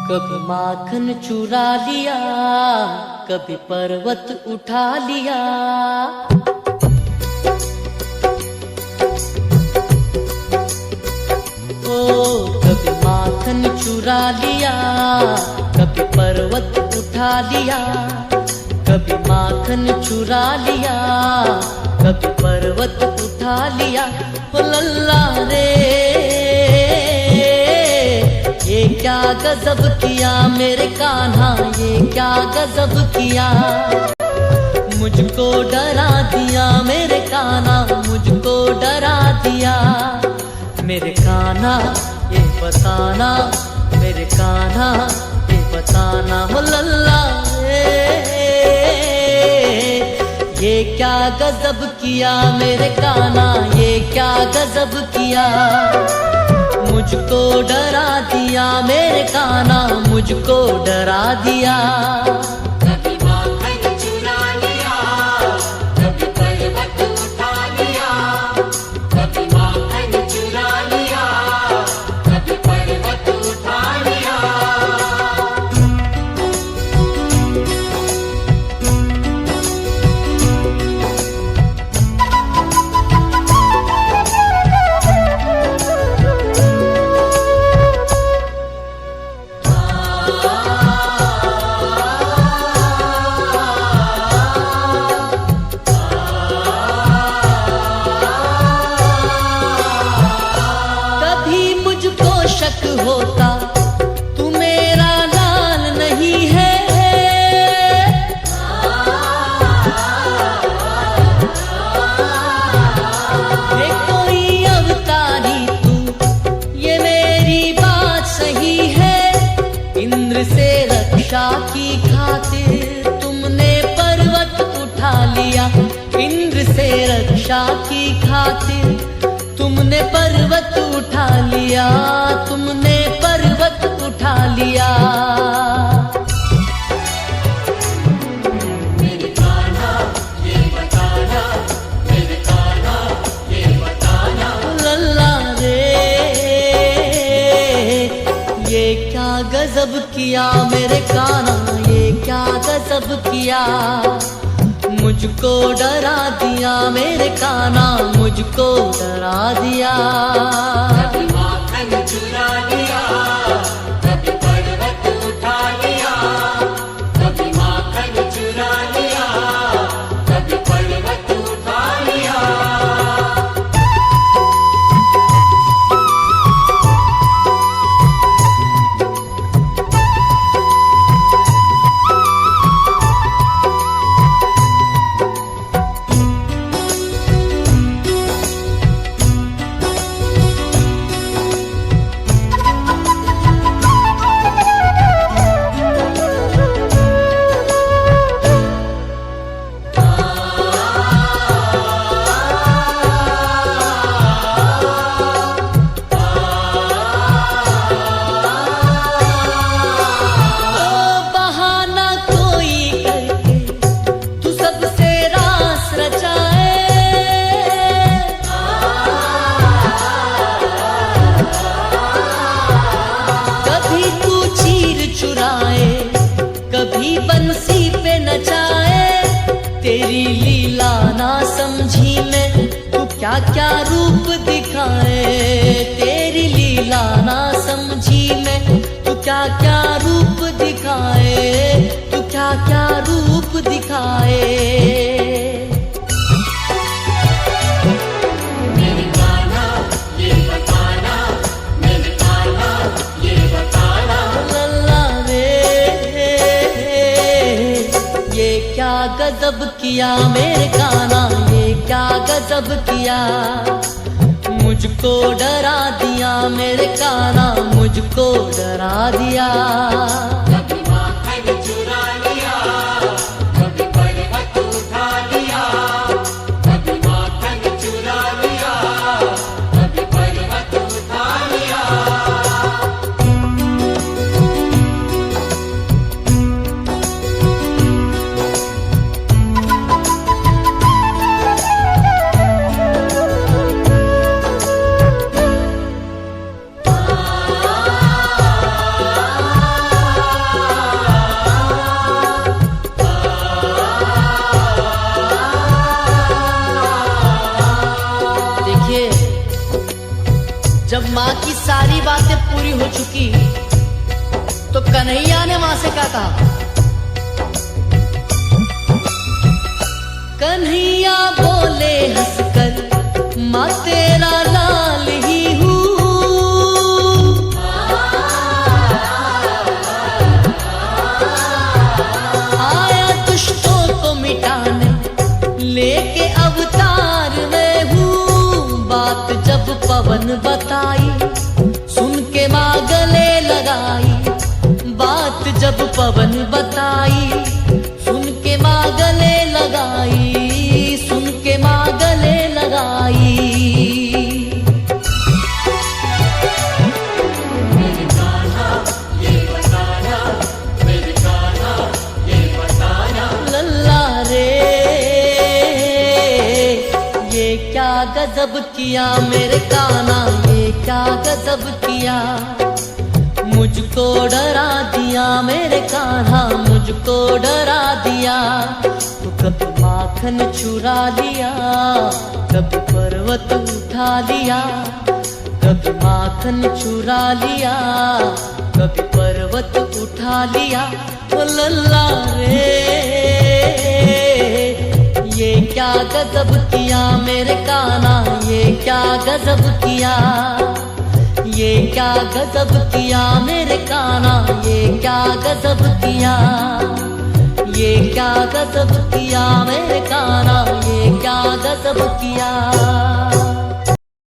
कभी माखन चुरा लिया, कभी पर्वत उठा लिया। ओ कभी माखन चुरा लिया, कभी पर्वत उठा लिया। कभी माखन चुरा लिया, कभी पर्वत उठा लिया। ओ लल्ला रे, ये क्या गजब किया मेरे कान्हा, ये क्या गजब किया। मुझको डरा दिया मेरे कान्हा, मुझको डरा दिया। मेरे कान्हा ये बताना, मेरे कान्हा ये बताना। हो लल्ला ये क्या गजब किया मेरे कान्हा, ये क्या गजब किया। मुझको डरा दिया मेरे कान्हा, मुझको डरा दिया। कभी माखन चुरा लिया, कभी पर्वत उठा लिया। कभी माखन चुरा लिया, कभी पर्वत उठा लिया। शक होता तू मेरा लाल नहीं है। ये कोई अवतारी तू, ये मेरी बात सही है। इंद्र से रक्षा की खातिर तुमने पर्वत उठा लिया। इंद्र से रक्षा की खातिर तुमने पर्वत उठा लिया, तुमने पर्वत उठा लिया। मेरे कान्हा ये बताना, मेरे कान्हा ये बताना। लल्ला रे, ये क्या गजब किया मेरे कान्हा, ये क्या गजब किया। मुझको डरा दिया मेरे कान्हा, मुझको डरा दिया। कभी माखन चुरा लिया, कभी पर्वत उठा लिया। कभी माखन चुरा लिया, कभी पर्वत उठा लिया। कभी बंसी पे नचाए, तेरी लीला ना समझी मैं, तू क्या क्या रूप दिखाए। तेरी लीला ना समझी मैं, तू क्या क्या रूप दिखाए, तू क्या क्या रूप दिखाए। मेरे कान्हा ये बताना, मेरे कान्हा ये बताना। लल्ला रे, ये क्या गजब किया मेरे कान्हा, ये क्या गजब किया। मुझको डरा दिया मेरे कान्हा, मुझको डरा दिया। कभी माखन चुरा लिया, कभी पर्वत उठा लिया। कभी माखन चुरा लिया, कभी पर्वत उठा लिया। हो चुकी। तो कन्हैया ने मां से क्या कहा? कन्हैया बोले हंसकर, मां तेरा लाल ही हूँ। आया दुष्टों को मिटाने, लेके अवतार में हूँ। बात जब पवन बताई, सुन के मां गले लगाई। बात जब पवन बताई, सुन के मां गले लगाई। सुन के मां गले लगाई। मेरे कान्हा ये बताना, मेरे कान्हा ये बताना। लल्ला रे, ये क्या गजब किया मेरे कान्हा, ये क्या गजब किया। मुझको डरा दिया मेरे कान्हा, मुझको डरा दिया। तो कभी माखन चुरा लिया, कभी पर्वत उठा लिया। कभी माखन चुरा लिया, कभी पर्वत उठा लिया। ओ लल्ला रे, ये क्या गजब किया मेरे कान्हा, ये क्या गजब किया। ये क्या गजब किया मेरे कान्हा, ये क्या गजब किया। ये क्या गजब किया मेरे कान्हा, ये क्या गजब किया।